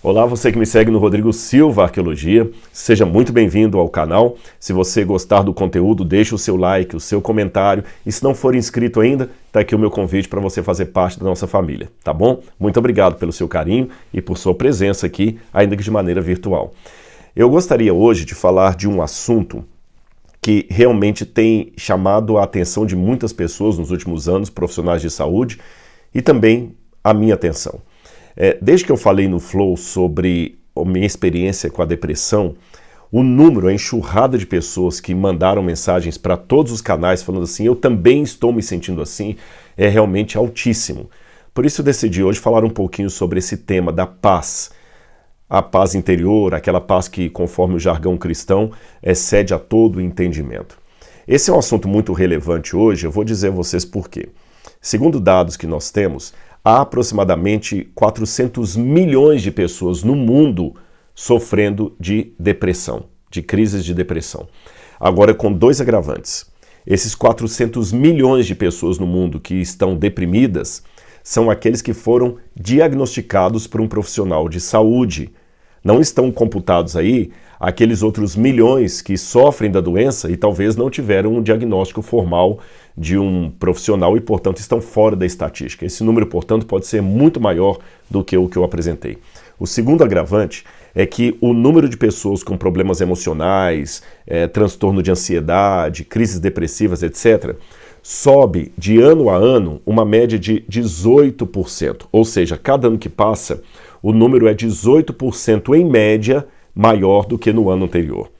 Olá, você que me segue no Rodrigo Silva Arqueologia, seja muito bem-vindo ao canal. Se você gostar do conteúdo, deixe o seu like, o seu comentário e se não for inscrito ainda, está aqui o meu convite para você fazer parte da nossa família, tá bom? Muito obrigado pelo seu carinho e por sua presença aqui, ainda que de maneira virtual. Eu gostaria hoje de falar de um assunto que realmente tem chamado a atenção de muitas pessoas nos últimos anos, profissionais de saúde, e também a minha atenção. Desde que eu falei no Flow sobre a minha experiência com a depressão, o número, a enxurrada de pessoas que mandaram mensagens para todos os canais falando assim, eu também estou me sentindo assim, é realmente altíssimo. Por isso eu decidi hoje falar um pouquinho sobre esse tema da paz. A paz interior, aquela paz que, conforme o jargão cristão, excede a todo o entendimento. Esse é um assunto muito relevante hoje, eu vou dizer a vocês por quê. Segundo dados que nós temos, há aproximadamente 400 milhões de pessoas no mundo sofrendo de depressão, de crises de depressão. Agora, com dois agravantes. Esses 400 milhões de pessoas no mundo que estão deprimidas são aqueles que foram diagnosticados por um profissional de saúde. Não estão computados aí aqueles outros milhões que sofrem da doença e talvez não tiveram um diagnóstico formal de um profissional e, portanto, estão fora da estatística. Esse número, portanto, pode ser muito maior do que o que eu apresentei. O segundo agravante é que o número de pessoas com problemas emocionais, transtorno de ansiedade, crises depressivas, etc., sobe de ano a ano uma média de 18%. Ou seja, cada ano que passa, o número é 18% em média maior do que no ano anterior.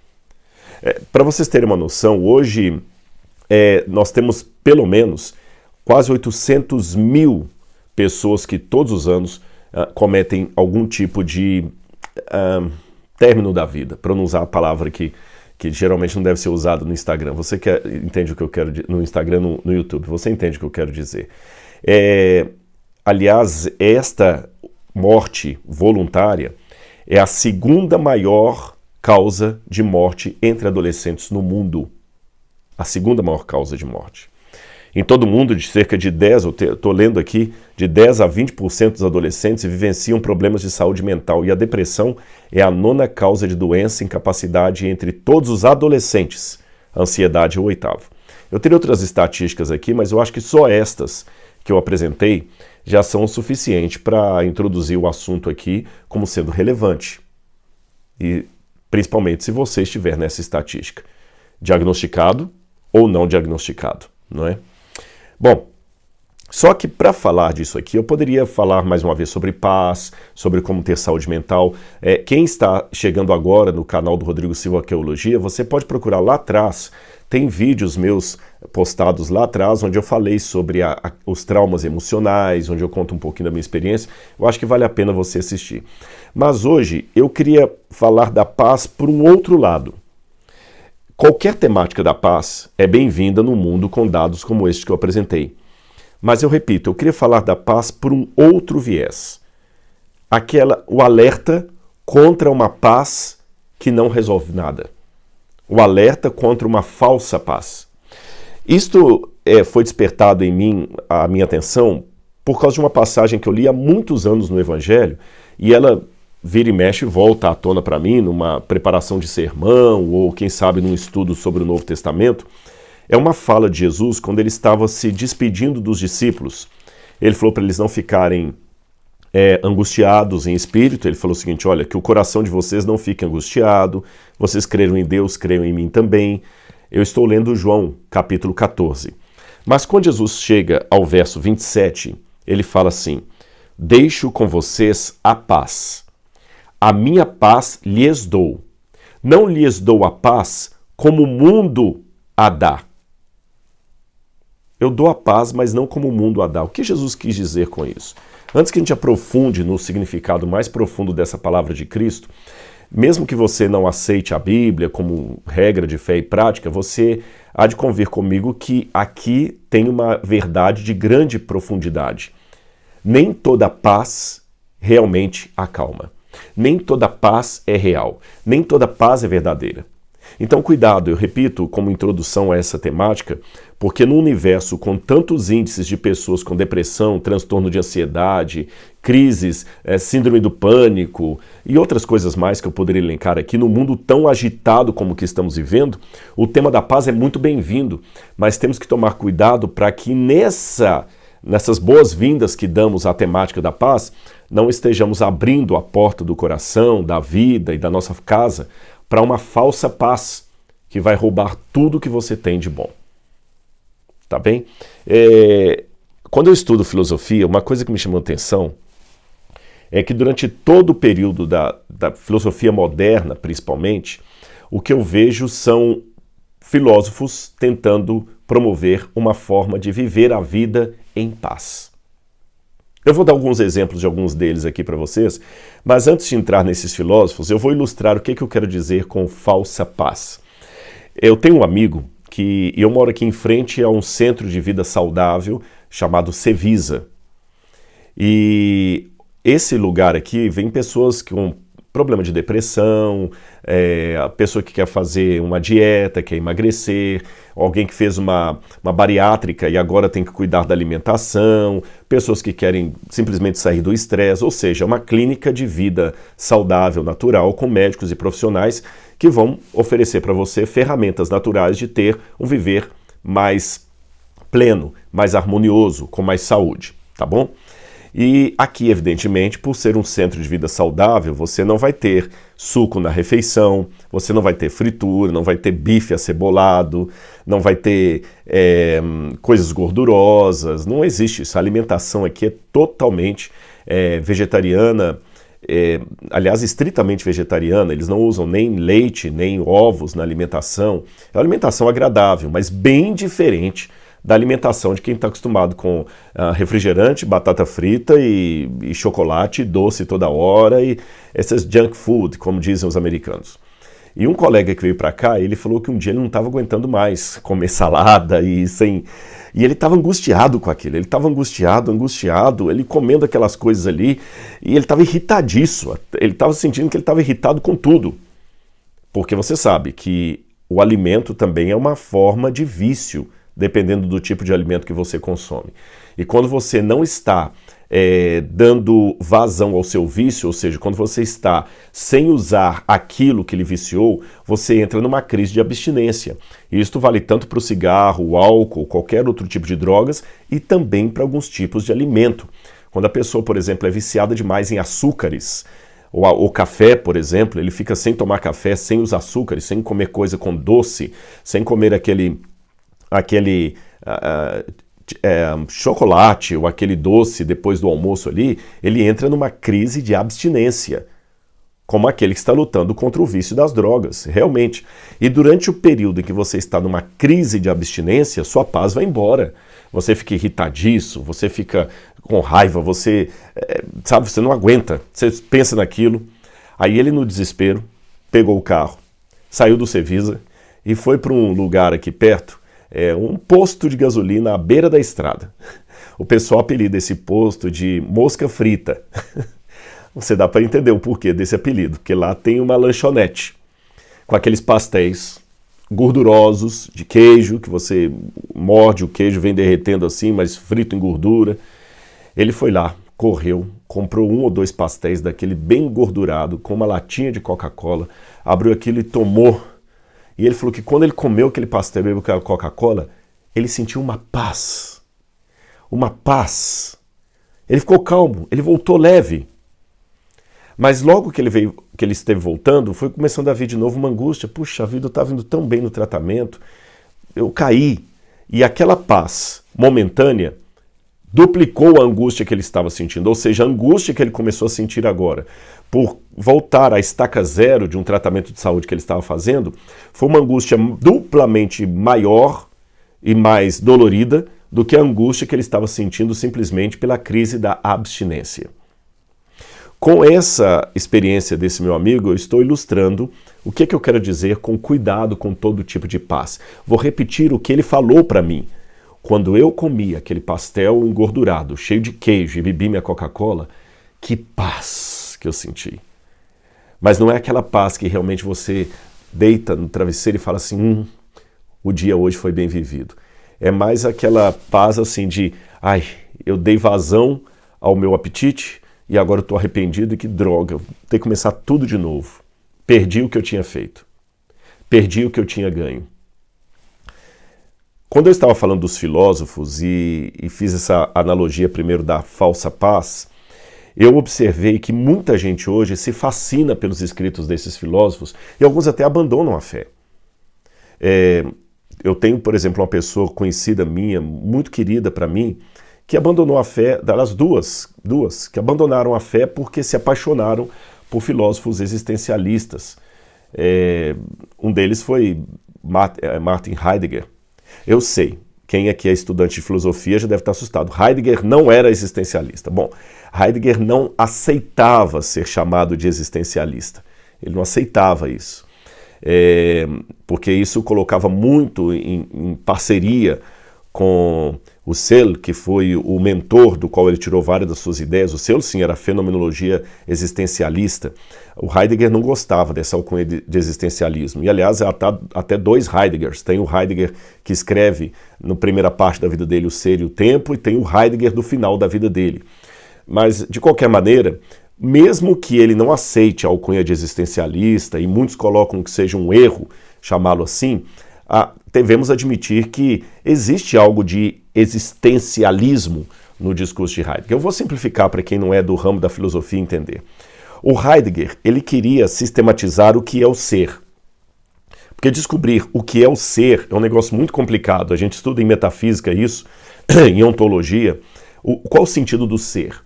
Para vocês terem uma noção, hoje nós temos pelo menos quase 800 mil pessoas que todos os anos cometem algum tipo de término da vida, para não usar a palavra que geralmente não deve ser usada no Instagram. Você que entende o que eu quero dizer, no Instagram, no YouTube, você entende o que eu quero dizer. Aliás, esta morte voluntária é a segunda maior causa de morte entre adolescentes no mundo. A segunda maior causa de morte. Em todo o mundo, de cerca de 10, eu estou lendo aqui, de 10 a 20% dos adolescentes vivenciam problemas de saúde mental e a depressão é a nona causa de doença e incapacidade entre todos os adolescentes. A ansiedade é o oitavo. Eu teria outras estatísticas aqui, mas eu acho que só estas que eu apresentei já são o suficiente para introduzir o assunto aqui como sendo relevante. E principalmente se você estiver nessa estatística. Diagnosticado ou não diagnosticado, não é? Bom, só que para falar disso aqui, eu poderia falar mais uma vez sobre paz, sobre como ter saúde mental. Quem está chegando agora no canal do Rodrigo Silva Arqueologia, você pode procurar lá atrás, tem vídeos meus postados lá atrás, onde eu falei sobre os traumas emocionais, onde eu conto um pouquinho da minha experiência. Eu acho que vale a pena você assistir. Mas hoje eu queria falar da paz por um outro lado. Qualquer temática da paz é bem-vinda no mundo com dados como este que eu apresentei. Mas eu repito, eu queria falar da paz por um outro viés. O alerta contra uma paz que não resolve nada. O alerta contra uma falsa paz. Isto foi despertado em mim, a minha atenção, por causa de uma passagem que eu li há muitos anos no Evangelho, e ela vira e mexe e volta à tona para mim, numa preparação de sermão, ou quem sabe num estudo sobre o Novo Testamento. É uma fala de Jesus quando ele estava se despedindo dos discípulos. Ele falou para eles não ficarem angustiados em espírito. Ele falou o seguinte, olha, que o coração de vocês não fique angustiado, vocês creram em Deus, creiam em mim também. Eu estou lendo João, capítulo 14. Mas quando Jesus chega ao verso 27, ele fala assim, deixo com vocês a paz. A minha paz lhes dou. Não lhes dou a paz como o mundo a dá. Eu dou a paz, mas não como o mundo a dá. O que Jesus quis dizer com isso? Antes que a gente aprofunde no significado mais profundo dessa palavra de Cristo, mesmo que você não aceite a Bíblia como regra de fé e prática, você há de convir comigo que aqui tem uma verdade de grande profundidade. Nem toda paz realmente acalma. Nem toda paz é real. Nem toda paz é verdadeira. Então, cuidado, eu repito como introdução a essa temática, porque no universo com tantos índices de pessoas com depressão, transtorno de ansiedade, crises, síndrome do pânico e outras coisas mais que eu poderia elencar aqui, no mundo tão agitado como o que estamos vivendo, o tema da paz é muito bem-vindo, mas temos que tomar cuidado para que nessas boas-vindas que damos à temática da paz, não estejamos abrindo a porta do coração, da vida e da nossa casa para uma falsa paz que vai roubar tudo que você tem de bom. Tá bem? Quando eu estudo filosofia, uma coisa que me chamou a atenção é que durante todo o período da filosofia moderna, principalmente, o que eu vejo são filósofos tentando promover uma forma de viver a vida em paz. Eu vou dar alguns exemplos de alguns deles aqui para vocês, mas antes de entrar nesses filósofos, eu vou ilustrar o que eu quero dizer com falsa paz. Eu tenho um amigo que eu moro aqui em frente a um centro de vida saudável chamado Cevisa. E esse lugar aqui vem pessoas com problema de depressão, a pessoa que quer fazer uma dieta, quer emagrecer, alguém que fez uma bariátrica e agora tem que cuidar da alimentação, pessoas que querem simplesmente sair do estresse, ou seja, uma clínica de vida saudável, natural, com médicos e profissionais que vão oferecer para você ferramentas naturais de ter um viver mais pleno, mais harmonioso, com mais saúde, tá bom? E aqui, evidentemente, por ser um centro de vida saudável, você não vai ter suco na refeição, você não vai ter fritura, não vai ter bife acebolado, não vai ter coisas gordurosas, não existe isso. A alimentação aqui é totalmente vegetariana, aliás, estritamente vegetariana, eles não usam nem leite, nem ovos na alimentação. É uma alimentação agradável, mas bem diferente da alimentação de quem está acostumado com refrigerante, batata frita e chocolate doce toda hora e essas junk food, como dizem os americanos. E um colega que veio para cá, ele falou que um dia ele não estava aguentando mais comer salada e ele estava angustiado com aquilo, ele estava angustiado, ele comendo aquelas coisas ali e ele estava irritadíssimo, ele estava sentindo que ele estava irritado com tudo. Porque você sabe que o alimento também é uma forma de vício, dependendo do tipo de alimento que você consome. E quando você não está dando vazão ao seu vício, ou seja, quando você está sem usar aquilo que lhe viciou, você entra numa crise de abstinência. E isto vale tanto para o cigarro, o álcool, qualquer outro tipo de drogas e também para alguns tipos de alimento. Quando a pessoa, por exemplo, é viciada demais em açúcares, o café, por exemplo, ele fica sem tomar café, sem os açúcares, sem comer coisa com doce, sem comer aquele chocolate ou aquele doce depois do almoço ali, ele entra numa crise de abstinência, como aquele que está lutando contra o vício das drogas, realmente. E durante o período em que você está numa crise de abstinência, sua paz vai embora. Você fica irritadiço, você fica com raiva, você não aguenta, você pensa naquilo. Aí ele, no desespero, pegou o carro, saiu do Cevisa e foi para um lugar aqui perto, um posto de gasolina à beira da estrada. O pessoal apelida esse posto de mosca frita. Você dá para entender o porquê desse apelido, porque lá tem uma lanchonete com aqueles pastéis gordurosos de queijo, que você morde o queijo, vem derretendo assim, mas frito em gordura. Ele foi lá, correu, comprou 1 ou 2 pastéis daquele bem gordurado, com uma latinha de Coca-Cola, abriu aquilo e tomou. E ele falou que quando ele comeu aquele pastel e bebeu aquela Coca-Cola, ele sentiu uma paz. Uma paz. Ele ficou calmo, ele voltou leve. Mas logo que ele esteve voltando, foi começando a vir de novo uma angústia. Puxa, a vida estava indo tão bem no tratamento, eu caí. E aquela paz momentânea duplicou a angústia que ele estava sentindo. Ou seja, a angústia que ele começou a sentir agora, por voltar à estaca zero de um tratamento de saúde que ele estava fazendo, foi uma angústia duplamente maior e mais dolorida do que a angústia que ele estava sentindo simplesmente pela crise da abstinência. Com essa experiência desse meu amigo, eu estou ilustrando o que eu quero dizer com cuidado com todo tipo de paz. Vou repetir o que ele falou para mim. Quando eu comi aquele pastel engordurado, cheio de queijo e bebi minha Coca-Cola, que paz que eu senti. Mas não é aquela paz que realmente você deita no travesseiro e fala assim, o dia hoje foi bem vivido. É mais aquela paz assim de, eu dei vazão ao meu apetite e agora eu estou arrependido e que droga, vou ter que começar tudo de novo. Perdi o que eu tinha feito. Perdi o que eu tinha ganho. Quando eu estava falando dos filósofos e fiz essa analogia primeiro da falsa paz, eu observei que muita gente hoje se fascina pelos escritos desses filósofos e alguns até abandonam a fé. Eu tenho, por exemplo, uma pessoa conhecida minha, muito querida para mim, que abandonou a fé, das duas que abandonaram a fé porque se apaixonaram por filósofos existencialistas. Um deles foi Martin Heidegger. Eu sei, quem aqui é estudante de filosofia já deve estar assustado. Heidegger não era existencialista. Bom, Heidegger não aceitava ser chamado de existencialista. Ele não aceitava isso. Porque isso colocava muito em parceria com o Searle, que foi o mentor do qual ele tirou várias das suas ideias. O Searle, sim, era fenomenologia existencialista. O Heidegger não gostava dessa alcunha de existencialismo. E, aliás, há até dois Heideggers. Tem o Heidegger que escreve, na primeira parte da vida dele, O Ser e o Tempo, e tem o Heidegger do final da vida dele. Mas, de qualquer maneira, mesmo que ele não aceite a alcunha de existencialista, e muitos colocam que seja um erro chamá-lo assim, devemos admitir que existe algo de existencialismo no discurso de Heidegger. Eu vou simplificar para quem não é do ramo da filosofia entender. O Heidegger, ele queria sistematizar o que é o ser. Porque descobrir o que é o ser é um negócio muito complicado. A gente estuda em metafísica isso, em ontologia. Qual o sentido do ser?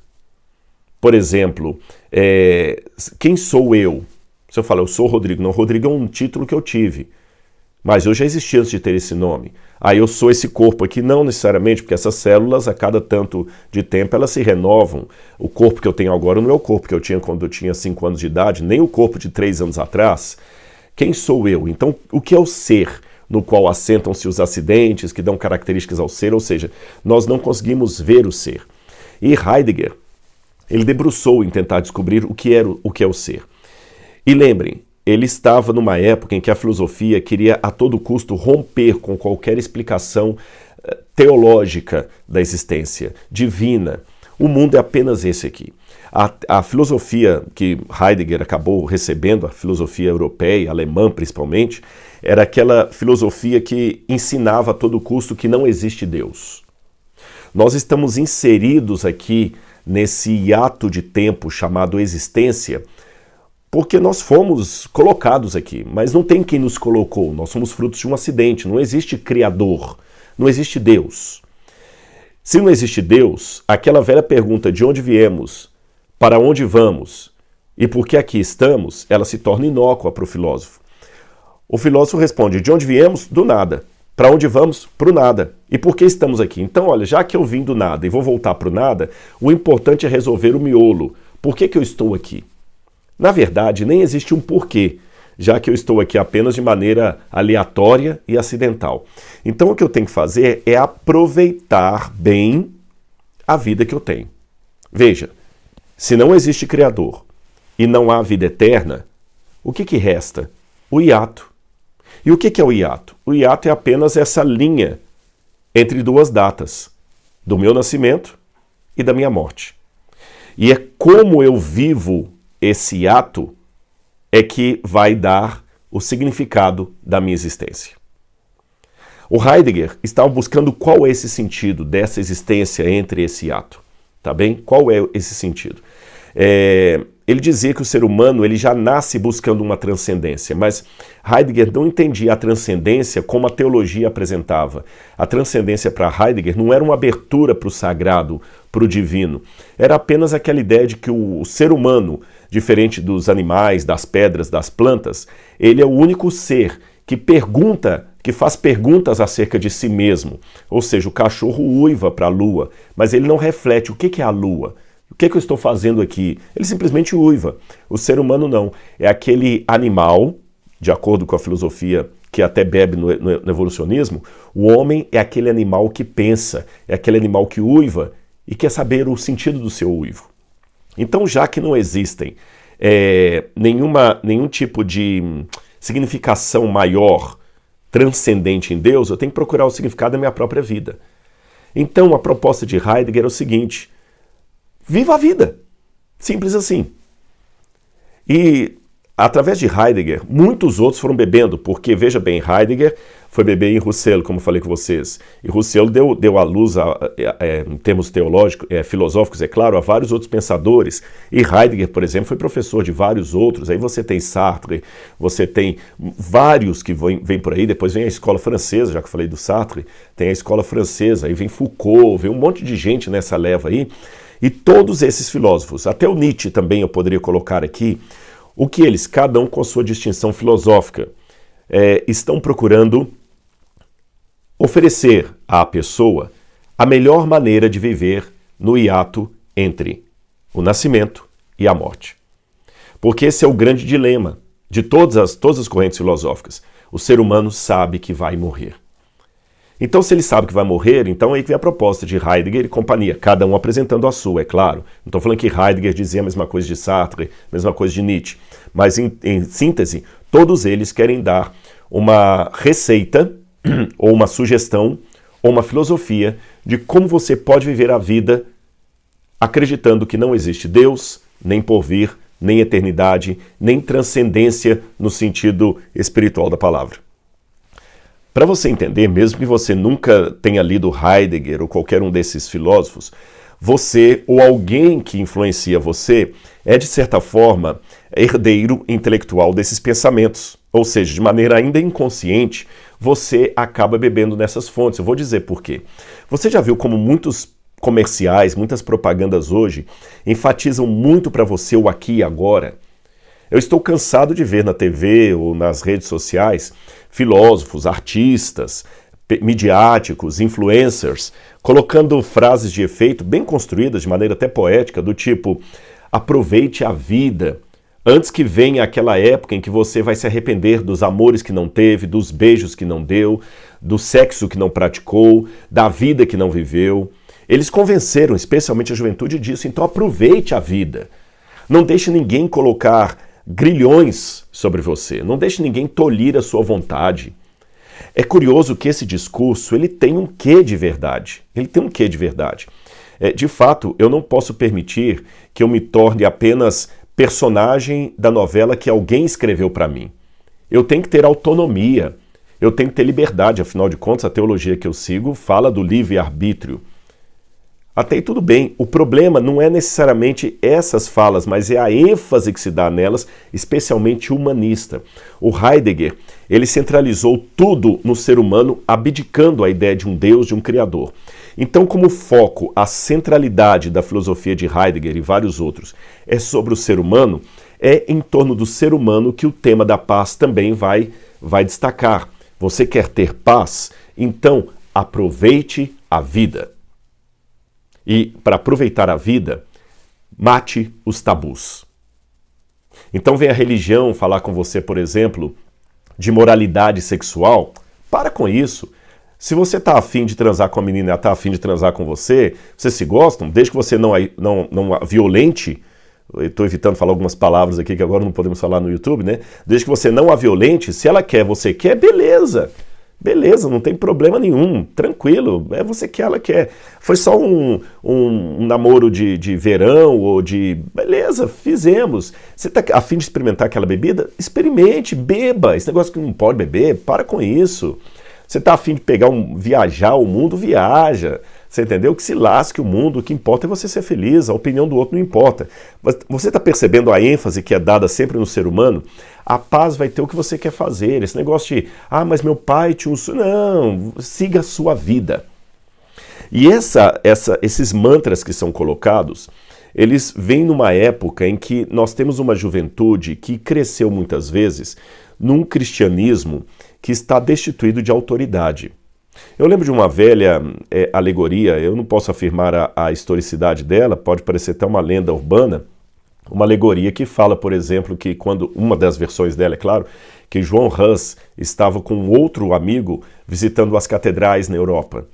Por exemplo, quem sou eu? Se eu falar, eu sou o Rodrigo. Não, Rodrigo é um título que eu tive. Mas eu já existi antes de ter esse nome. Eu sou esse corpo aqui, não necessariamente, porque essas células, a cada tanto de tempo, elas se renovam. O corpo que eu tenho agora não é o corpo que eu tinha quando eu tinha 5 anos de idade, nem o corpo de 3 anos atrás. Quem sou eu? Então, o que é o ser, no qual assentam-se os acidentes, que dão características ao ser? Ou seja, nós não conseguimos ver o ser. E Heidegger, ele debruçou em tentar descobrir o que é o ser. E lembrem, ele estava numa época em que a filosofia queria a todo custo romper com qualquer explicação teológica da existência, divina. O mundo é apenas esse aqui. A filosofia que Heidegger acabou recebendo, a filosofia europeia, alemã principalmente, era aquela filosofia que ensinava a todo custo que não existe Deus. Nós estamos inseridos aqui nesse hiato de tempo chamado existência, porque nós fomos colocados aqui, mas não tem quem nos colocou, nós somos frutos de um acidente, não existe Criador, não existe Deus. Se não existe Deus, aquela velha pergunta de onde viemos, para onde vamos e por que aqui estamos, ela se torna inócua para o filósofo. O filósofo responde, de onde viemos? Do nada. Para onde vamos? Para o nada. E por que estamos aqui? Então, olha, já que eu vim do nada e vou voltar para o nada, o importante é resolver o miolo. Por que eu estou aqui? Na verdade, nem existe um porquê, já que eu estou aqui apenas de maneira aleatória e acidental. Então, o que eu tenho que fazer é aproveitar bem a vida que eu tenho. Veja, se não existe Criador e não há vida eterna, o que resta? O hiato. E o que é o hiato? O hiato é apenas essa linha entre duas datas, do meu nascimento e da minha morte. E é como eu vivo esse ato é que vai dar o significado da minha existência. O Heidegger estava buscando qual é esse sentido dessa existência entre esse ato, tá bem? Qual é esse sentido? Ele dizia que o ser humano ele já nasce buscando uma transcendência, mas Heidegger não entendia a transcendência como a teologia apresentava. A transcendência para Heidegger não era uma abertura para o sagrado, para o divino. Era apenas aquela ideia de que o ser humano, diferente dos animais, das pedras, das plantas, ele é o único ser que faz perguntas acerca de si mesmo. Ou seja, o cachorro uiva para a lua, mas ele não reflete o que é a lua. O que eu estou fazendo aqui? Ele simplesmente uiva. O ser humano não. É aquele animal, de acordo com a filosofia que até bebe no evolucionismo, o homem é aquele animal que pensa, é aquele animal que uiva e quer saber o sentido do seu uivo. Então, já que não existem nenhum tipo de significação maior, transcendente em Deus, eu tenho que procurar o significado da minha própria vida. Então, a proposta de Heidegger é o seguinte: viva a vida. Simples assim. E, através de Heidegger, muitos outros foram bebendo, porque, veja bem, Heidegger foi beber em Husserl, como eu falei com vocês. E Husserl deu à luz, em termos teológicos, filosóficos, é claro, a vários outros pensadores. E Heidegger, por exemplo, foi professor de vários outros. Aí você tem Sartre, você tem vários que vêm por aí. Depois vem a escola francesa, já que eu falei do Sartre, tem a escola francesa, aí vem Foucault, vem um monte de gente nessa leva aí. E todos esses filósofos, até o Nietzsche também eu poderia colocar aqui, o que eles, cada um com a sua distinção filosófica, estão procurando oferecer à pessoa a melhor maneira de viver no hiato entre o nascimento e a morte. Porque esse é o grande dilema de todas as correntes filosóficas. O ser humano sabe que vai morrer. Então, se ele sabe que vai morrer, então aí vem a proposta de Heidegger e companhia, cada um apresentando a sua, é claro. Não estou falando que Heidegger dizia a mesma coisa de Sartre, a mesma coisa de Nietzsche. Mas, em síntese, todos eles querem dar uma receita, ou uma sugestão, ou uma filosofia de como você pode viver a vida acreditando que não existe Deus, nem porvir, nem eternidade, nem transcendência no sentido espiritual da palavra. Para você entender, mesmo que você nunca tenha lido Heidegger ou qualquer um desses filósofos, você ou alguém que influencia você é, de certa forma, herdeiro intelectual desses pensamentos. Ou seja, de maneira ainda inconsciente, você acaba bebendo nessas fontes. Eu vou dizer por quê. Você já viu como muitos comerciais, muitas propagandas hoje enfatizam muito para você o aqui e agora? Eu estou cansado de ver na TV ou nas redes sociais filósofos, artistas, midiáticos, influencers, colocando frases de efeito bem construídas, de maneira até poética, do tipo: aproveite a vida, antes que venha aquela época em que você vai se arrepender dos amores que não teve, dos beijos que não deu, do sexo que não praticou, da vida que não viveu. Eles convenceram, especialmente a juventude, disso. Então aproveite a vida. Não deixe ninguém colocar grilhões sobre você. Não deixe ninguém tolir a sua vontade. É curioso que esse discurso ele tem um quê de verdade. Ele tem um quê de verdade. De fato, eu não posso permitir que eu me torne apenas personagem da novela que alguém escreveu para mim. Eu tenho que ter autonomia. Eu tenho que ter liberdade. Afinal de contas, a teologia que eu sigo fala do livre-arbítrio. Até aí tudo bem, o problema não é necessariamente essas falas, mas é a ênfase que se dá nelas, especialmente humanista. O Heidegger, ele centralizou tudo no ser humano, abdicando a ideia de um Deus, de um Criador. Então, como foco, a centralidade da filosofia de Heidegger e vários outros é sobre o ser humano, é em torno do ser humano que o tema da paz também vai destacar. Você quer ter paz? Então, aproveite a vida. E, para aproveitar a vida, mate os tabus. Então vem a religião falar com você, por exemplo, de moralidade sexual. Para com isso. Se você está afim de transar com a menina e ela está afim de transar com você, vocês se gostam, desde que você não a violente. Eu estou evitando falar algumas palavras aqui que agora não podemos falar no YouTube, né? Desde que você não a violente, se ela quer, você quer, beleza. Beleza, não tem problema nenhum, tranquilo, é você que ela quer. Foi só um namoro de verão ou de... Beleza, fizemos. Você está a fim de experimentar aquela bebida? Experimente, beba. Esse negócio que não pode beber, para com isso. Você está a fim de viajar o mundo? Viaja. Você entendeu? Que se lasque o mundo, o que importa é você ser feliz, a opinião do outro não importa. Você está percebendo a ênfase que é dada sempre no ser humano? A paz vai ter o que você quer fazer. Esse negócio de, mas meu pai tinha um sonho. Não, siga a sua vida. E esses mantras que são colocados, eles vêm numa época em que nós temos uma juventude que cresceu muitas vezes num cristianismo que está destituído de autoridade. Eu lembro de uma velha alegoria, eu não posso afirmar a historicidade dela, pode parecer até uma lenda urbana, uma alegoria que fala, por exemplo, que quando, uma das versões dela, é claro, que João Hus estava com outro amigo visitando as catedrais na Europa.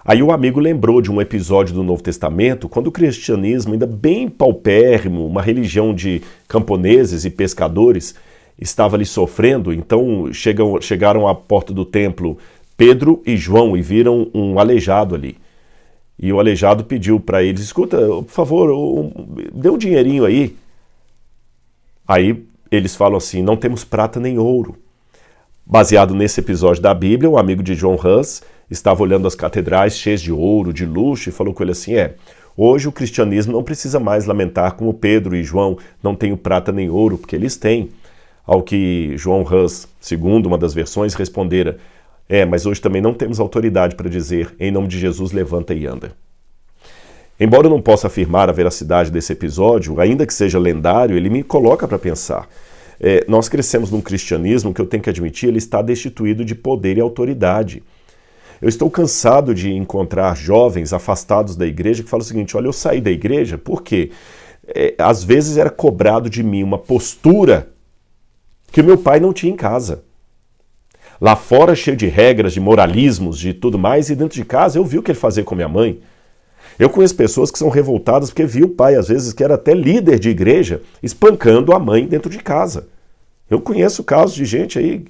Aí o amigo lembrou de um episódio do Novo Testamento, quando o cristianismo, ainda bem paupérrimo, uma religião de camponeses e pescadores, estava ali sofrendo, então chegaram à porta do templo Pedro e João e viram um aleijado ali. E o aleijado pediu para eles, escuta, por favor, dê um dinheirinho aí. Aí eles falam assim, não temos prata nem ouro. Baseado nesse episódio da Bíblia, um amigo de John Hus estava olhando as catedrais cheias de ouro, de luxo, e falou com ele assim, hoje o cristianismo não precisa mais lamentar como Pedro e João não têm prata nem ouro, porque eles têm. Ao que John Hus, segundo uma das versões, respondera, mas hoje também não temos autoridade para dizer, em nome de Jesus, levanta e anda. Embora eu não possa afirmar a veracidade desse episódio, ainda que seja lendário, ele me coloca para pensar. Nós crescemos num cristianismo que eu tenho que admitir, ele está destituído de poder e autoridade. Eu estou cansado de encontrar jovens afastados da igreja que falam o seguinte, olha, eu saí da igreja porque às vezes era cobrado de mim uma postura que o meu pai não tinha em casa. Lá fora, cheio de regras, de moralismos, de tudo mais, e dentro de casa eu vi o que ele fazia com minha mãe. Eu conheço pessoas que são revoltadas porque viu o pai, às vezes, que era até líder de igreja, espancando a mãe dentro de casa. Eu conheço casos de gente aí,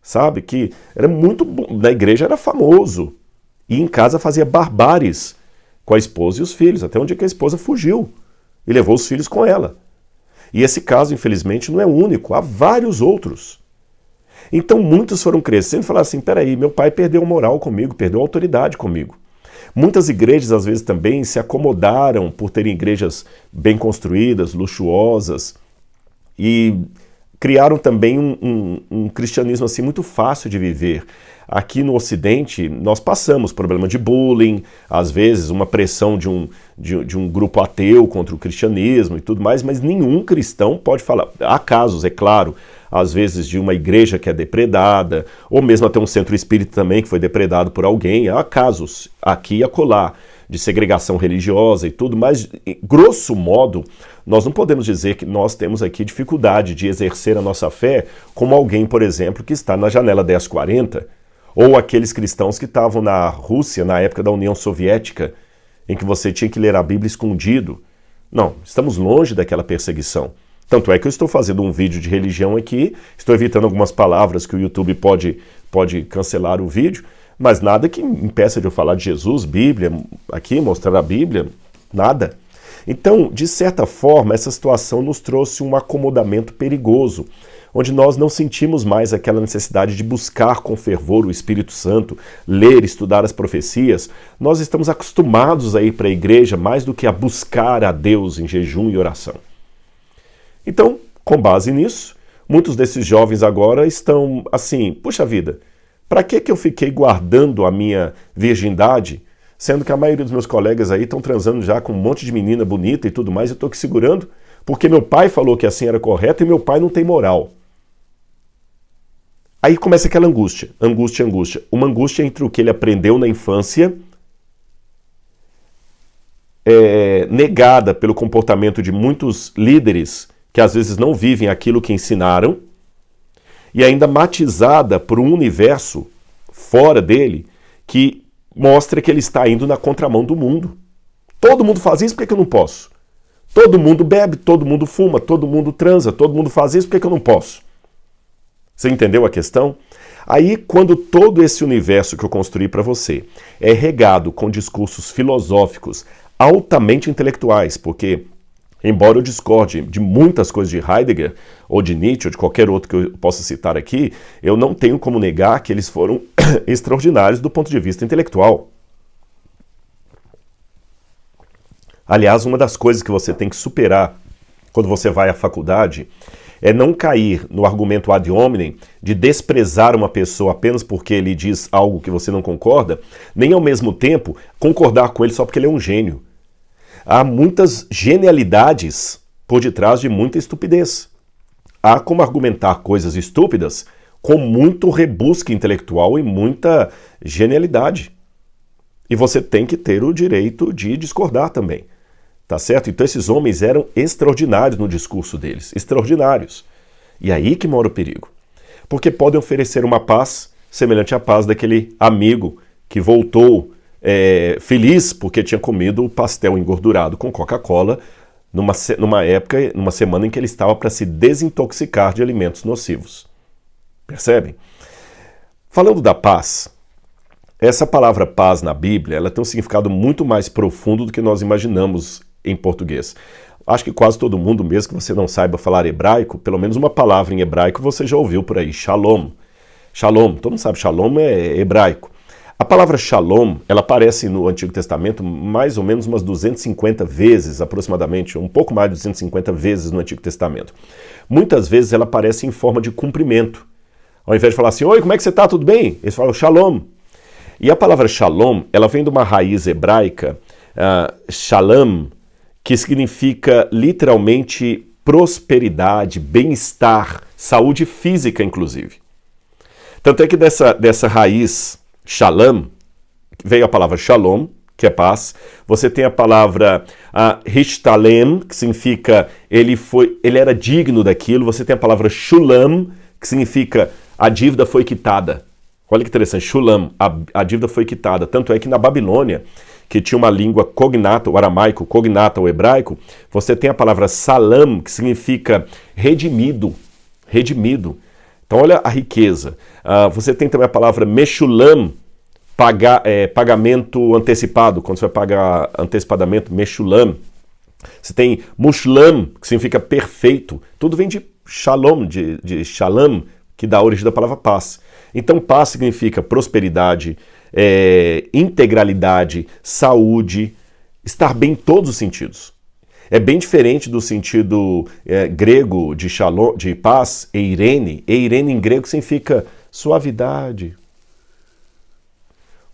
sabe, que era muito bom, na igreja era famoso, e em casa fazia barbáries com a esposa e os filhos, até um dia que a esposa fugiu e levou os filhos com ela. E esse caso, infelizmente, não é único, há vários outros. Então muitos foram crescendo e falaram assim, peraí, meu pai perdeu moral comigo, perdeu autoridade comigo. Muitas igrejas, às vezes, também se acomodaram por terem igrejas bem construídas, luxuosas, e criaram também um cristianismo assim muito fácil de viver. Aqui no Ocidente, nós passamos problema de bullying, às vezes uma pressão de um grupo ateu contra o cristianismo e tudo mais, mas nenhum cristão pode falar. Há casos, é claro, às vezes de uma igreja que é depredada, ou mesmo até um centro espírita também que foi depredado por alguém. Há casos aqui e acolá de segregação religiosa e tudo, mas, grosso modo, nós não podemos dizer que nós temos aqui dificuldade de exercer a nossa fé como alguém, por exemplo, que está na janela 1040, ou aqueles cristãos que estavam na Rússia, na época da União Soviética, em que você tinha que ler a Bíblia escondido. Não, estamos longe daquela perseguição. Tanto é que eu estou fazendo um vídeo de religião aqui, estou evitando algumas palavras que o YouTube pode cancelar o vídeo, mas nada que impeça de eu falar de Jesus, Bíblia, aqui, mostrar a Bíblia, nada. Então, de certa forma, essa situação nos trouxe um acomodamento perigoso, onde nós não sentimos mais aquela necessidade de buscar com fervor o Espírito Santo, ler, estudar as profecias. Nós estamos acostumados a ir para a igreja mais do que a buscar a Deus em jejum e oração. Então, com base nisso, muitos desses jovens agora estão assim, puxa vida, para que eu fiquei guardando a minha virgindade, sendo que a maioria dos meus colegas aí estão transando já com um monte de menina bonita e tudo mais, eu estou aqui segurando, porque meu pai falou que assim era correto e meu pai não tem moral. Aí começa aquela angústia. Uma angústia entre o que ele aprendeu na infância, negada pelo comportamento de muitos líderes que às vezes não vivem aquilo que ensinaram, e ainda matizada por um universo fora dele que mostra que ele está indo na contramão do mundo. Todo mundo faz isso, por que eu não posso? Todo mundo bebe, todo mundo fuma, todo mundo transa, todo mundo faz isso, por que eu não posso? Você entendeu a questão? Aí, quando todo esse universo que eu construí para você é regado com discursos filosóficos altamente intelectuais, porque, embora eu discorde de muitas coisas de Heidegger, ou de Nietzsche, ou de qualquer outro que eu possa citar aqui, eu não tenho como negar que eles foram extraordinários do ponto de vista intelectual. Aliás, uma das coisas que você tem que superar quando você vai à faculdade é não cair no argumento ad hominem de desprezar uma pessoa apenas porque ele diz algo que você não concorda, nem ao mesmo tempo concordar com ele só porque ele é um gênio. Há muitas genialidades por detrás de muita estupidez. Há como argumentar coisas estúpidas com muito rebusque intelectual e muita genialidade. E você tem que ter o direito de discordar também. Tá certo? Então esses homens eram extraordinários no discurso deles. Extraordinários. E aí que mora o perigo. Porque podem oferecer uma paz semelhante à paz daquele amigo que voltou feliz porque tinha comido o pastel engordurado com Coca-Cola numa época, numa semana em que ele estava para se desintoxicar de alimentos nocivos. Percebem? Falando da paz, essa palavra paz na Bíblia, ela tem um significado muito mais profundo do que nós imaginamos em português. Acho que quase todo mundo, mesmo que você não saiba falar hebraico, pelo menos uma palavra em hebraico você já ouviu por aí, shalom. Shalom, todo mundo sabe, shalom é hebraico. A palavra shalom, ela aparece no Antigo Testamento mais ou menos umas 250 vezes, aproximadamente, um pouco mais de 250 vezes no Antigo Testamento. Muitas vezes ela aparece em forma de cumprimento. Ao invés de falar assim, oi, como é que você está? Tudo bem? Eles falam shalom. E a palavra shalom, ela vem de uma raiz hebraica, shalom, que significa literalmente prosperidade, bem-estar, saúde física, inclusive. Tanto é que dessa raiz shalom, veio a palavra shalom, que é paz. Você tem a palavra hishtalem, que significa ele era digno daquilo. Você tem a palavra shulam, que significa a dívida foi quitada. Olha que interessante, shulam, a dívida foi quitada. Tanto é que na Babilônia, que tinha uma língua cognata, o aramaico, cognata, o hebraico, você tem a palavra salam, que significa redimido, redimido. Então olha a riqueza. Você tem também a palavra meshulam, pagamento antecipado, quando você vai pagar antecipadamente, meshulam. Você tem mushlam, que significa perfeito. Tudo vem de shalom, de shalom, que dá a origem da palavra paz. Então paz significa prosperidade, integralidade, saúde, estar bem em todos os sentidos. É bem diferente do sentido grego de shalom, de paz, eirene. Eirene em grego significa suavidade.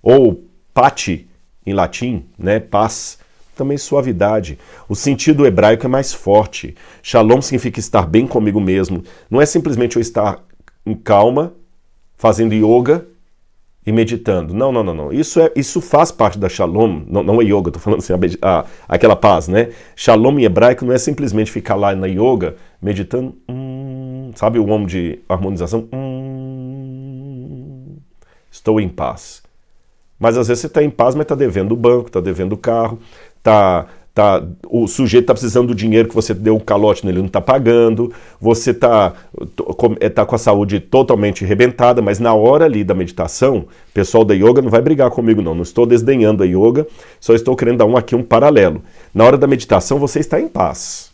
Ou pati em latim, né? Paz, também suavidade. O sentido hebraico é mais forte. Shalom significa estar bem comigo mesmo. Não é simplesmente eu estar em calma, fazendo yoga e meditando. Não. Isso faz parte da shalom, não é yoga, estou falando assim, aquela paz, né? Shalom em hebraico não é simplesmente ficar lá na yoga, meditando, sabe o om de harmonização? Estou em paz. Mas às vezes você está em paz, mas está devendo o banco, está devendo o carro, o sujeito está precisando do dinheiro que você deu um calote nele, não está pagando, você está com a saúde totalmente arrebentada, mas na hora ali da meditação, o pessoal da yoga não vai brigar comigo não estou desdenhando a yoga, só estou querendo dar aqui um paralelo. Na hora da meditação você está em paz,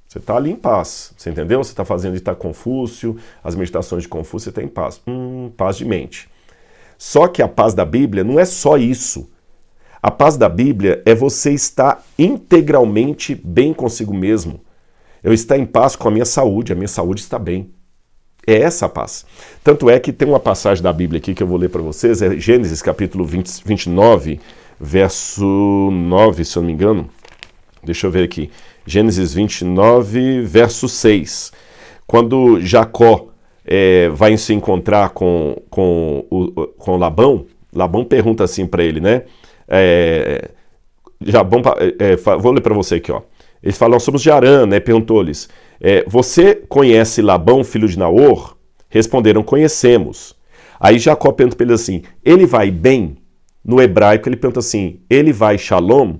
você está ali em paz, você entendeu? Você está fazendo de Confúcio, as meditações de Confúcio, você está em paz, paz de mente. Só que a paz da Bíblia não é só isso. A paz da Bíblia é você estar integralmente bem consigo mesmo. Eu estar em paz com a minha saúde está bem. É essa a paz. Tanto é que tem uma passagem da Bíblia aqui que eu vou ler para vocês, é Gênesis capítulo 29, verso 9, se eu não me engano. Deixa eu ver aqui. Gênesis 29, verso 6. Quando Jacó vai se encontrar com Labão, Labão pergunta assim para ele, né? Vou ler para você aqui, ó. Eles falam sobre os de Harã, né? Perguntou-lhes: você conhece Labão, filho de Naor? Responderam: conhecemos. Aí Jacó pergunta para ele assim: ele vai bem? No hebraico ele pergunta assim: ele vai shalom?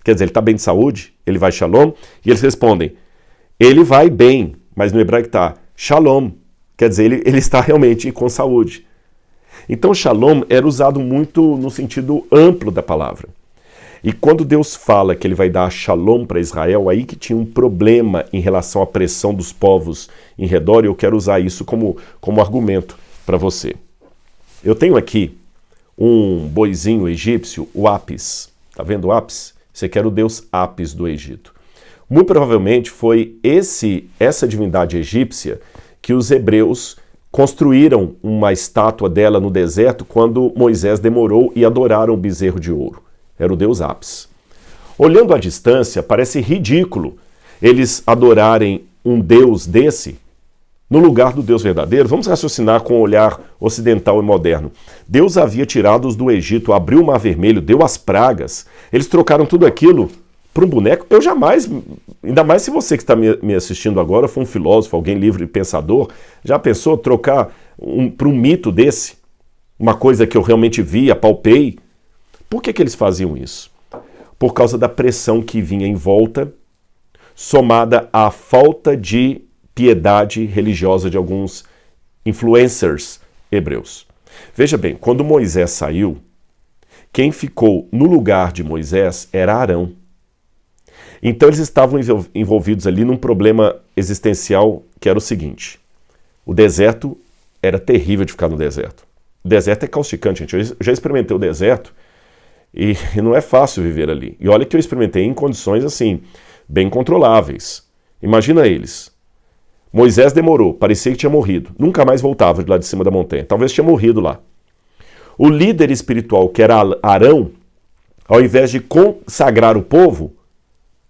Quer dizer, ele está bem de saúde? Ele vai shalom? E eles respondem: ele vai bem, mas no hebraico está shalom. Quer dizer, ele está realmente com saúde. Então, shalom era usado muito no sentido amplo da palavra. E quando Deus fala que ele vai dar shalom para Israel, aí que tinha um problema em relação à pressão dos povos em redor, e eu quero usar isso como argumento para você. Eu tenho aqui um boizinho egípcio, o Apis. Tá vendo o Apis? Esse aqui era o deus Apis do Egito. Muito provavelmente foi essa divindade egípcia que os hebreus construíram uma estátua dela no deserto quando Moisés demorou e adoraram o bezerro de ouro. Era o deus Apis. Olhando à distância, parece ridículo eles adorarem um deus desse no lugar do Deus verdadeiro. Vamos raciocinar com o olhar ocidental e moderno. Deus havia tirado-os do Egito, abriu o Mar Vermelho, deu as pragas. Eles trocaram tudo aquilo por um boneco. Eu jamais, ainda mais se você que está me assistindo agora for um filósofo, alguém livre e pensador, já pensou trocar por um mito desse? Uma coisa que eu realmente vi, apalpei. Por que eles faziam isso? Por causa da pressão que vinha em volta somada à falta de piedade religiosa de alguns influencers hebreus. Veja bem, quando Moisés saiu, quem ficou no lugar de Moisés era Arão. Então eles estavam envolvidos ali num problema existencial que era o seguinte: o deserto era terrível de ficar no deserto. O deserto é causticante, gente. Eu já experimentei o deserto e não é fácil viver ali. E olha que eu experimentei em condições assim, bem controláveis. Imagina eles. Moisés demorou, parecia que tinha morrido. Nunca mais voltava de lá de cima da montanha. Talvez tinha morrido lá. O líder espiritual, que era Arão, ao invés de consagrar o povo,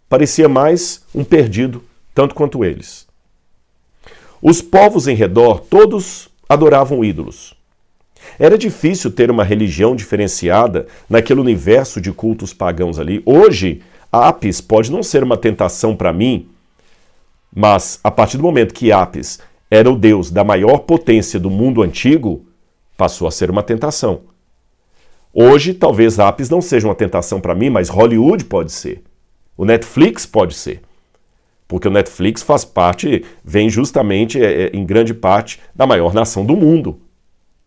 parecia mais um perdido, tanto quanto eles. Os povos em redor, todos adoravam ídolos. Era difícil ter uma religião diferenciada naquele universo de cultos pagãos ali. Hoje, Apis pode não ser uma tentação para mim, mas a partir do momento que Apis era o deus da maior potência do mundo antigo, passou a ser uma tentação. Hoje, talvez Apis não seja uma tentação para mim, mas Hollywood pode ser. O Netflix pode ser. Porque o Netflix faz parte, vem justamente, em grande parte, da maior nação do mundo.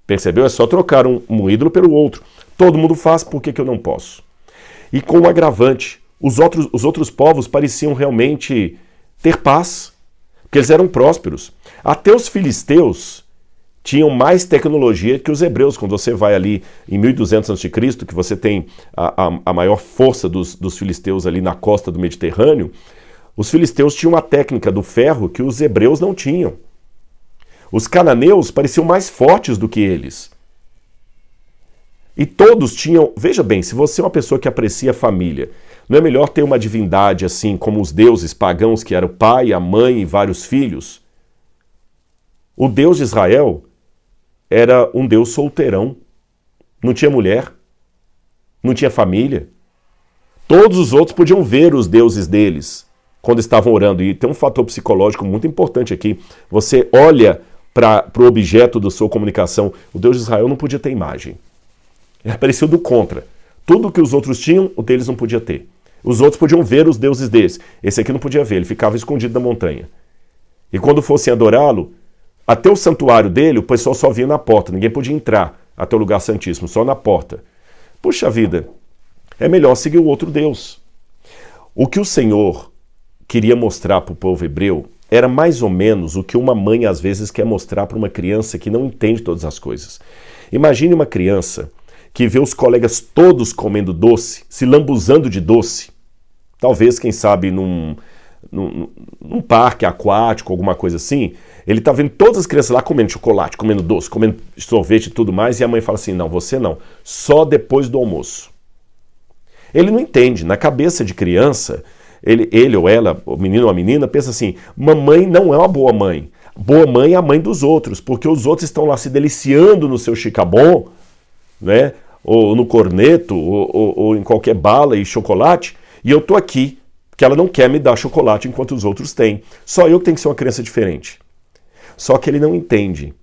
Percebeu? É só trocar um ídolo pelo outro. Todo mundo faz, por que eu não posso? E com o agravante, os outros povos pareciam realmente ter paz, porque eles eram prósperos. Até os filisteus tinham mais tecnologia que os hebreus. Quando você vai ali em 1200 a.C., que você tem a maior força dos filisteus ali na costa do Mediterrâneo, os filisteus tinham a técnica do ferro que os hebreus não tinham. Os cananeus pareciam mais fortes do que eles. E todos tinham... Veja bem, se você é uma pessoa que aprecia a família, não é melhor ter uma divindade assim como os deuses pagãos, que era o pai, a mãe e vários filhos? O Deus de Israel era um Deus solteirão. Não tinha mulher, não tinha família. Todos os outros podiam ver os deuses deles quando estavam orando. E tem um fator psicológico muito importante aqui. Você olha para o objeto da sua comunicação. O Deus de Israel não podia ter imagem. Ele apareceu do contra. Tudo que os outros tinham, o deles não podia ter. Os outros podiam ver os deuses deles. Esse aqui não podia ver, ele ficava escondido na montanha. E quando fossem adorá-lo, até o santuário dele, o pessoal só via na porta. Ninguém podia entrar até o lugar santíssimo, só na porta. Puxa vida, é melhor seguir o outro Deus. O que o Senhor queria mostrar para o povo hebreu era mais ou menos o que uma mãe às vezes quer mostrar para uma criança que não entende todas as coisas. Imagine uma criança que vê os colegas todos comendo doce, se lambuzando de doce. Talvez, quem sabe, num parque aquático, alguma coisa assim, ele está vendo todas as crianças lá comendo chocolate, comendo doce, comendo sorvete e tudo mais, e a mãe fala assim, não, você não, só depois do almoço. Ele não entende, na cabeça de criança, ele ou ela, o menino ou a menina, pensa assim, mamãe não é uma boa mãe. Boa mãe é a mãe dos outros, porque os outros estão lá se deliciando no seu chicabon, né? Ou no corneto, ou em qualquer bala e chocolate, e eu tô aqui, que ela não quer me dar chocolate enquanto os outros têm. Só eu que tenho que ser uma criança diferente. Só que ele não entende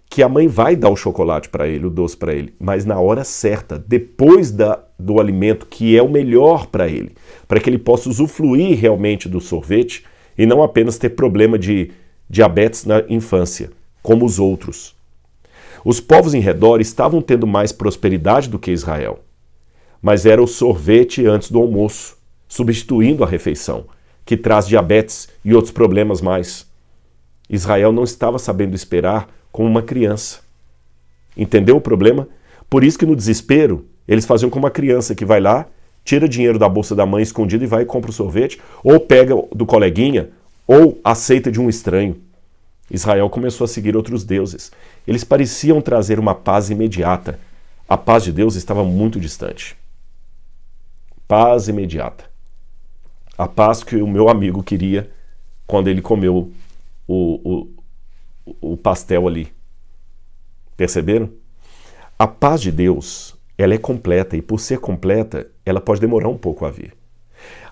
que a mãe vai dar o chocolate para ele, o doce para ele, mas na hora certa, depois do alimento que é o melhor para ele, para que ele possa usufruir realmente do sorvete e não apenas ter problema de diabetes na infância, como os outros. Os povos em redor estavam tendo mais prosperidade do que Israel, mas era o sorvete antes do almoço, substituindo a refeição, que traz diabetes e outros problemas mais. Israel não estava sabendo esperar como uma criança. Entendeu o problema? Por isso que no desespero, eles faziam como uma criança que vai lá, tira dinheiro da bolsa da mãe escondido e vai e compra o sorvete, ou pega do coleguinha, ou aceita de um estranho. Israel começou a seguir outros deuses. Eles pareciam trazer uma paz imediata. A paz de Deus estava muito distante. Paz imediata. A paz que o meu amigo queria quando ele comeu o pastel ali. Perceberam? A paz de Deus, ela é completa, e por ser completa, ela pode demorar um pouco a vir.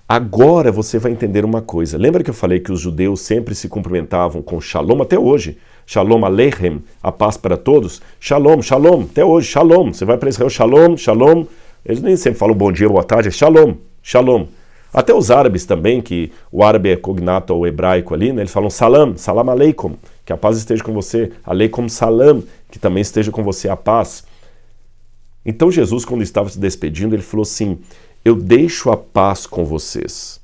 Agora você vai entender uma coisa. Lembra que eu falei que os judeus sempre se cumprimentavam com shalom até hoje? Shalom aleichem, a paz para todos. Shalom, shalom, até hoje, shalom. Você vai para Israel, shalom, shalom. Eles nem sempre falam bom dia, boa tarde, é shalom, shalom. Até os árabes também, que o árabe é cognato ao hebraico ali, né? Eles falam salam, salam aleikum, que a paz esteja com você, aleikum salam, que também esteja com você a paz. Então Jesus, quando estava se despedindo, ele falou assim, eu deixo a paz com vocês,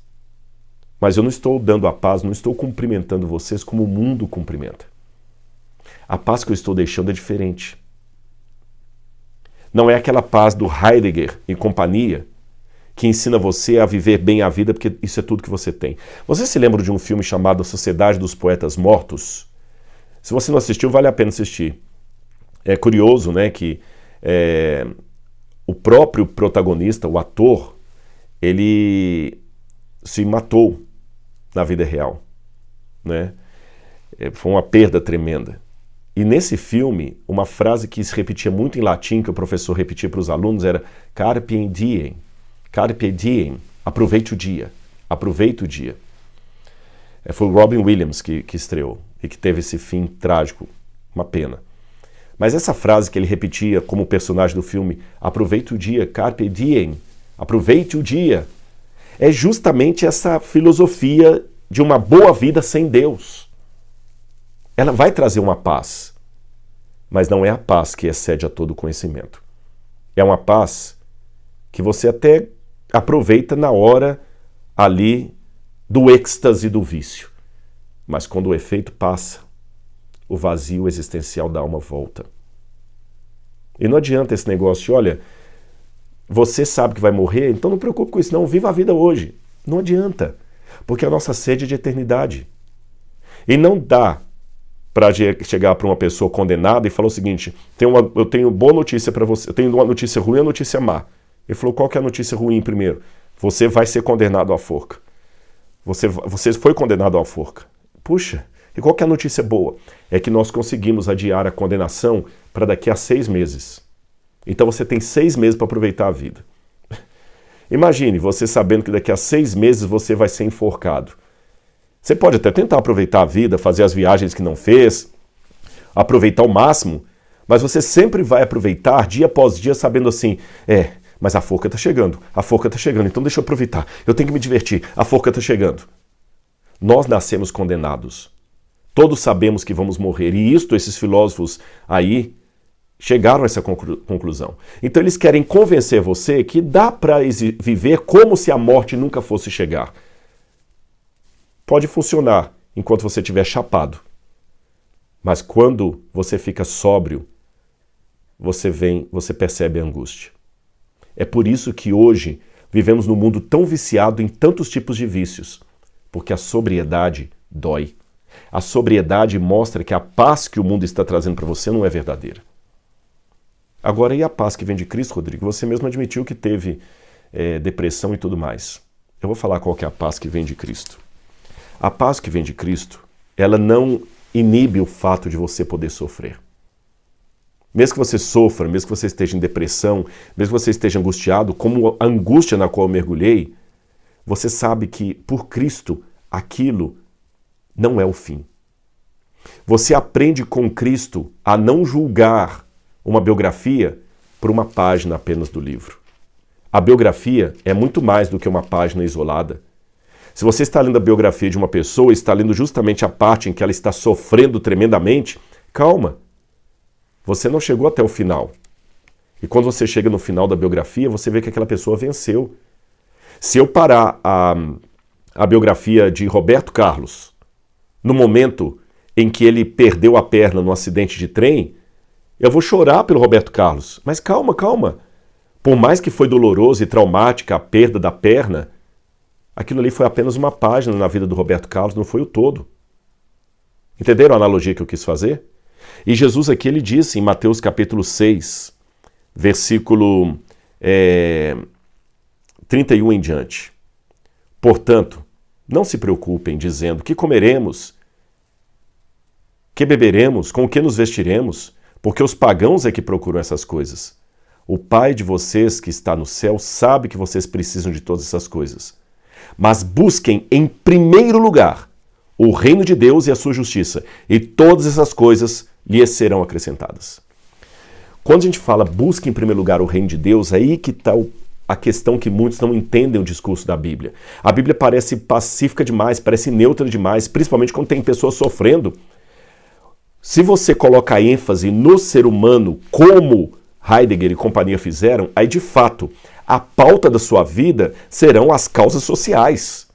mas eu não estou dando a paz, não estou cumprimentando vocês como o mundo cumprimenta. A paz que eu estou deixando é diferente. Não é aquela paz do Heidegger e companhia, que ensina você a viver bem a vida, porque isso é tudo que você tem. Você se lembra de um filme chamado A Sociedade dos Poetas Mortos? Se você não assistiu, vale a pena assistir. É curioso, né, que o próprio protagonista, o ator, ele se matou na vida real, né? Foi uma perda tremenda. E nesse filme, uma frase que se repetia muito em latim, que o professor repetia para os alunos, era carpe diem, aproveite o dia, aproveite o dia. Foi o Robin Williams que estreou e que teve esse fim trágico, uma pena. Mas essa frase que ele repetia como personagem do filme, aproveite o dia, carpe diem, aproveite o dia, é justamente essa filosofia de uma boa vida sem Deus. Ela vai trazer uma paz, mas não é a paz que excede a todo conhecimento. É uma paz que você até aproveita na hora ali do êxtase do vício. Mas quando o efeito passa, o vazio existencial da alma volta. E não adianta esse negócio de, olha, você sabe que vai morrer, então não preocupe com isso não, viva a vida hoje. Não adianta, porque a nossa sede é de eternidade. E não dá para chegar para uma pessoa condenada e falar o seguinte, eu tenho boa notícia para você, eu tenho uma notícia ruim e uma notícia má. Ele falou, qual que é a notícia ruim primeiro? Você vai ser condenado à forca. Você foi condenado à forca. Puxa, e qual que é a notícia boa? É que nós conseguimos adiar a condenação para daqui a 6 meses. Então você tem 6 meses para aproveitar a vida. Imagine você sabendo que daqui a 6 meses você vai ser enforcado. Você pode até tentar aproveitar a vida, fazer as viagens que não fez, aproveitar o máximo, mas você sempre vai aproveitar dia após dia sabendo assim, mas a forca está chegando, então deixa eu aproveitar, eu tenho que me divertir, a forca está chegando. Nós nascemos condenados. Todos sabemos que vamos morrer. E esses filósofos aí chegaram a essa conclusão. Então eles querem convencer você que dá para viver como se a morte nunca fosse chegar. Pode funcionar enquanto você estiver chapado. Mas quando você fica sóbrio, você percebe a angústia. É por isso que hoje vivemos num mundo tão viciado em tantos tipos de vícios. Porque a sobriedade dói. A sobriedade mostra que a paz que o mundo está trazendo para você não é verdadeira. Agora, e a paz que vem de Cristo, Rodrigo? Você mesmo admitiu que teve depressão e tudo mais. Eu vou falar qual que é a paz que vem de Cristo. A paz que vem de Cristo, ela não inibe o fato de você poder sofrer. Mesmo que você sofra, mesmo que você esteja em depressão, mesmo que você esteja angustiado, como a angústia na qual eu mergulhei, você sabe que, por Cristo, aquilo não é o fim. Você aprende com Cristo a não julgar uma biografia por uma página apenas do livro. A biografia é muito mais do que uma página isolada. Se você está lendo a biografia de uma pessoa, está lendo justamente a parte em que ela está sofrendo tremendamente, calma. Você não chegou até o final. E quando você chega no final da biografia, você vê que aquela pessoa venceu. Se eu parar a biografia de Roberto Carlos, no momento em que ele perdeu a perna num acidente de trem, eu vou chorar pelo Roberto Carlos. Mas calma, calma. Por mais que foi doloroso e traumática a perda da perna, aquilo ali foi apenas uma página na vida do Roberto Carlos, não foi o todo. Entenderam a analogia que eu quis fazer? E Jesus aqui ele disse em Mateus capítulo 6, versículo 31 em diante. Portanto, não se preocupem dizendo que comeremos, que beberemos, com o que nos vestiremos, porque os pagãos é que procuram essas coisas. O Pai de vocês que está no céu sabe que vocês precisam de todas essas coisas. Mas busquem em primeiro lugar o reino de Deus e a sua justiça, e todas essas coisas lhes serão acrescentadas. Quando a gente fala busque em primeiro lugar o reino de Deus, aí que está a questão que muitos não entendem o discurso da Bíblia. A Bíblia parece pacífica demais, parece neutra demais, principalmente quando tem pessoas sofrendo. Se você coloca ênfase no ser humano, como Heidegger e companhia fizeram, aí de fato a pauta da sua vida serão as causas sociais.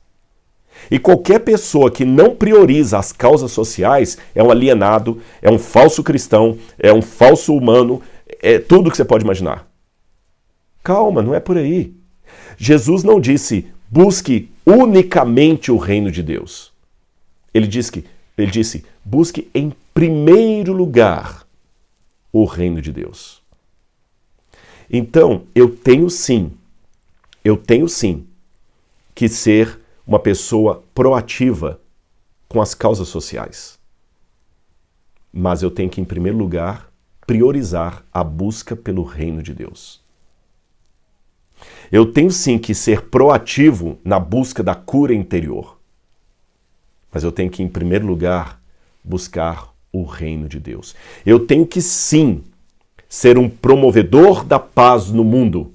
E qualquer pessoa que não prioriza as causas sociais é um alienado, é um falso cristão, é um falso humano, é tudo que você pode imaginar. Calma, não é por aí. Jesus não disse, busque unicamente o reino de Deus. Ele disse, busque em primeiro lugar o reino de Deus. Então, eu tenho sim que ser uma pessoa proativa com as causas sociais. Mas eu tenho que, em primeiro lugar, priorizar a busca pelo reino de Deus. Eu tenho sim que ser proativo na busca da cura interior. Mas eu tenho que, em primeiro lugar, buscar o reino de Deus. Eu tenho que sim ser um promovedor da paz no mundo.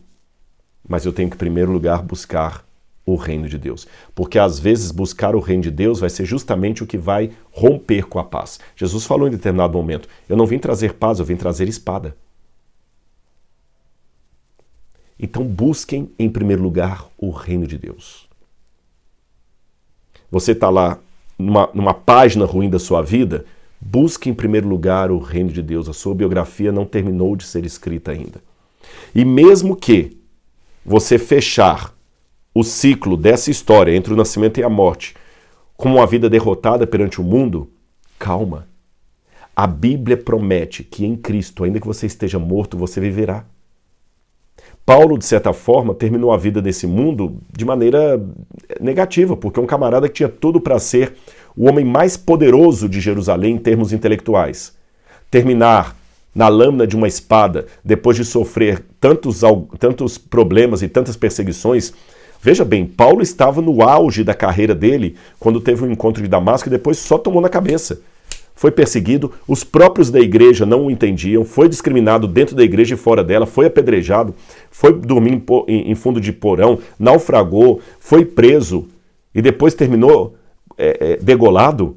Mas eu tenho que, em primeiro lugar, buscar o reino de Deus. Porque às vezes buscar o reino de Deus vai ser justamente o que vai romper com a paz. Jesus falou em determinado momento, eu não vim trazer paz, eu vim trazer espada. Então busquem em primeiro lugar o reino de Deus. Você está lá numa página ruim da sua vida, busque em primeiro lugar o reino de Deus. A sua biografia não terminou de ser escrita ainda. E mesmo que você fechar o ciclo dessa história entre o nascimento e a morte como uma vida derrotada perante o mundo, calma. A Bíblia promete que em Cristo, ainda que você esteja morto, você viverá. Paulo, de certa forma, terminou a vida nesse mundo de maneira negativa, porque um camarada que tinha tudo para ser o homem mais poderoso de Jerusalém em termos intelectuais. Terminar na lâmina de uma espada, depois de sofrer tantos problemas e tantas perseguições. Veja bem, Paulo estava no auge da carreira dele quando teve um encontro de Damasco e depois só tomou na cabeça. Foi perseguido, os próprios da igreja não o entendiam, foi discriminado dentro da igreja e fora dela, foi apedrejado, foi dormir em fundo de porão, naufragou, foi preso e depois terminou degolado.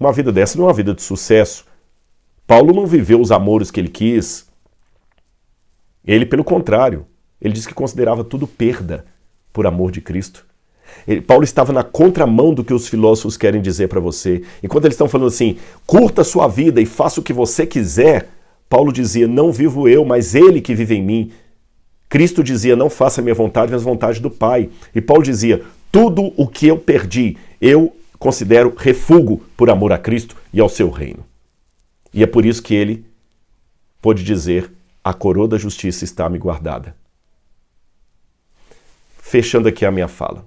Uma vida dessa não é uma vida de sucesso. Paulo não viveu os amores que ele quis. Ele, pelo contrário, ele disse que considerava tudo perda por amor de Cristo. Paulo estava na contramão do que os filósofos querem dizer para você. Enquanto eles estão falando assim, curta a sua vida e faça o que você quiser, Paulo dizia, não vivo eu, mas ele que vive em mim. Cristo dizia, não faça a minha vontade, mas a vontade do Pai. E Paulo dizia, tudo o que eu perdi, eu considero refúgio por amor a Cristo e ao seu reino. E é por isso que ele pôde dizer, a coroa da justiça está me guardada. Fechando aqui a minha fala.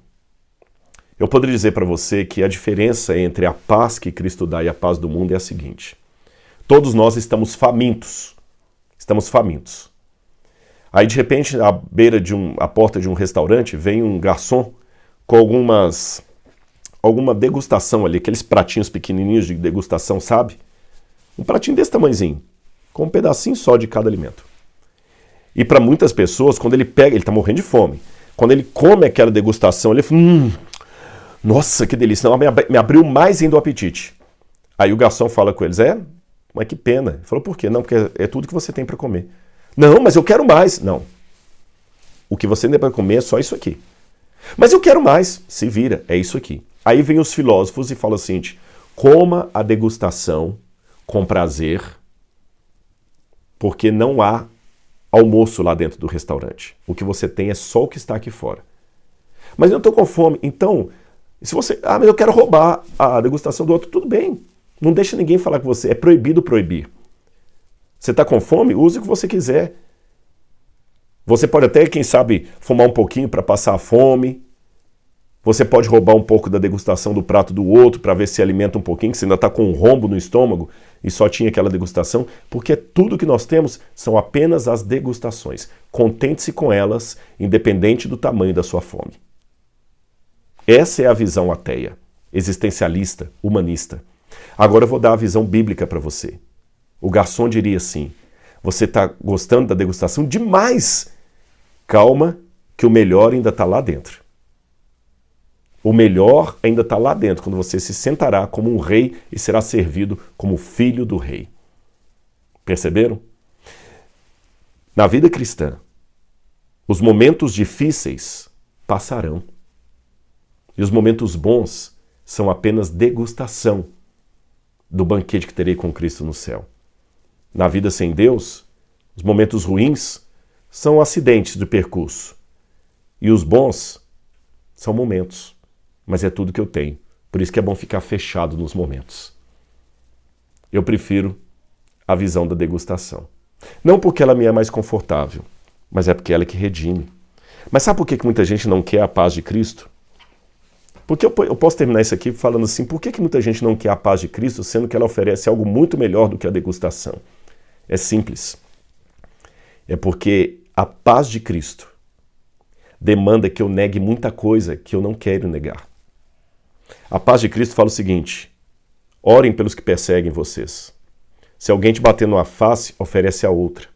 Eu poderia dizer para você que a diferença entre a paz que Cristo dá e a paz do mundo é a seguinte. Todos nós estamos famintos. Estamos famintos. Aí, de repente, à beira à porta de um restaurante, vem um garçom com alguma degustação ali, aqueles pratinhos pequenininhos de degustação, sabe? Um pratinho desse tamanhozinho, com um pedacinho só de cada alimento. E para muitas pessoas, quando ele pega, ele está morrendo de fome, quando ele come aquela degustação, ele fala, nossa, que delícia, não, me abriu mais ainda o apetite. Aí o garçom fala com eles, mas que pena. Ele falou, por quê? Não, porque é tudo que você tem para comer. Não, mas eu quero mais. Não. O que você tem para comer é só isso aqui. Mas eu quero mais. Se vira, é isso aqui. Aí vem os filósofos e falam o seguinte, coma a degustação com prazer, porque não há almoço lá dentro do restaurante. O que você tem é só o que está aqui fora. Mas eu estou com fome. Então, se você... mas eu quero roubar a degustação do outro. Tudo bem. Não deixa ninguém falar com você. É proibido proibir. Você está com fome? Use o que você quiser. Você pode até, quem sabe, fumar um pouquinho para passar a fome. Você pode roubar um pouco da degustação do prato do outro para ver se alimenta um pouquinho, que você ainda está com um rombo no estômago e só tinha aquela degustação, porque tudo que nós temos são apenas as degustações. Contente-se com elas, independente do tamanho da sua fome. Essa é a visão ateia, existencialista, humanista. Agora eu vou dar a visão bíblica para você. O garçom diria assim, você está gostando da degustação? Demais! Calma, que o melhor ainda está lá dentro. O melhor ainda está lá dentro, quando você se sentará como um rei e será servido como filho do rei. Perceberam? Na vida cristã, os momentos difíceis passarão. E os momentos bons são apenas degustação do banquete que terei com Cristo no céu. Na vida sem Deus, os momentos ruins são acidentes do percurso. E os bons são momentos. Mas é tudo que eu tenho. Por isso que é bom ficar fechado nos momentos. Eu prefiro a visão da degustação. Não porque ela me é mais confortável, mas é porque ela é que redime. Mas sabe por que muita gente não quer a paz de Cristo? Porque eu posso terminar isso aqui falando assim, por que muita gente não quer a paz de Cristo, sendo que ela oferece algo muito melhor do que a degustação? É simples. É porque a paz de Cristo demanda que eu negue muita coisa que eu não quero negar. A paz de Cristo fala o seguinte: orem pelos que perseguem vocês. Se alguém te bater numa face, oferece a outra.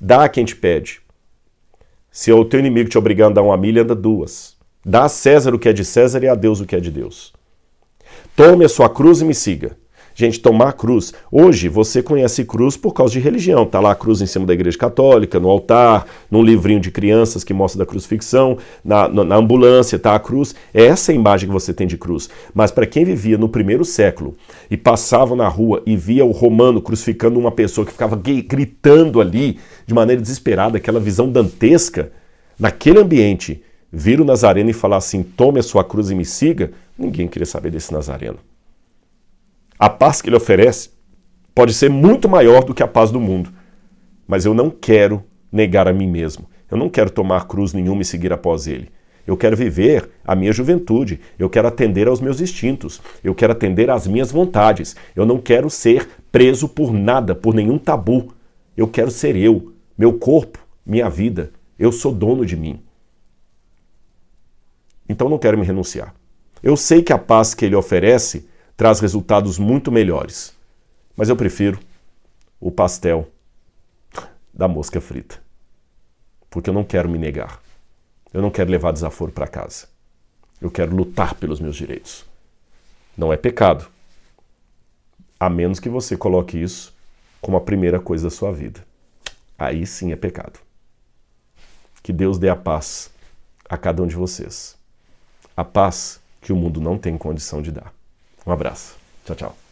Dá a quem te pede. Se o teu inimigo te obrigar a andar 1 milha, anda 2. Dá a César o que é de César e a Deus o que é de Deus. Tome a sua cruz e me siga. Gente, tomar a cruz. Hoje você conhece cruz por causa de religião. Está lá a cruz em cima da igreja católica, no altar, num livrinho de crianças que mostra da crucifixão, na ambulância está a cruz. É essa a imagem que você tem de cruz. Mas para quem vivia no primeiro século e passava na rua e via o romano crucificando uma pessoa que ficava gritando ali de maneira desesperada, aquela visão dantesca, naquele ambiente, vir o Nazareno e falar assim, tome a sua cruz e me siga, ninguém queria saber desse Nazareno. A paz que ele oferece pode ser muito maior do que a paz do mundo. Mas eu não quero negar a mim mesmo. Eu não quero tomar cruz nenhuma e seguir após ele. Eu quero viver a minha juventude. Eu quero atender aos meus instintos. Eu quero atender às minhas vontades. Eu não quero ser preso por nada, por nenhum tabu. Eu quero ser eu, meu corpo, minha vida. Eu sou dono de mim. Então não quero me renunciar. Eu sei que a paz que ele oferece traz resultados muito melhores. Mas eu prefiro o pastel da mosca frita. Porque eu não quero me negar. Eu não quero levar desaforo para casa. Eu quero lutar pelos meus direitos. Não é pecado. A menos que você coloque isso como a primeira coisa da sua vida. Aí sim é pecado. Que Deus dê a paz a cada um de vocês. A paz que o mundo não tem condição de dar. Um abraço. Tchau, tchau.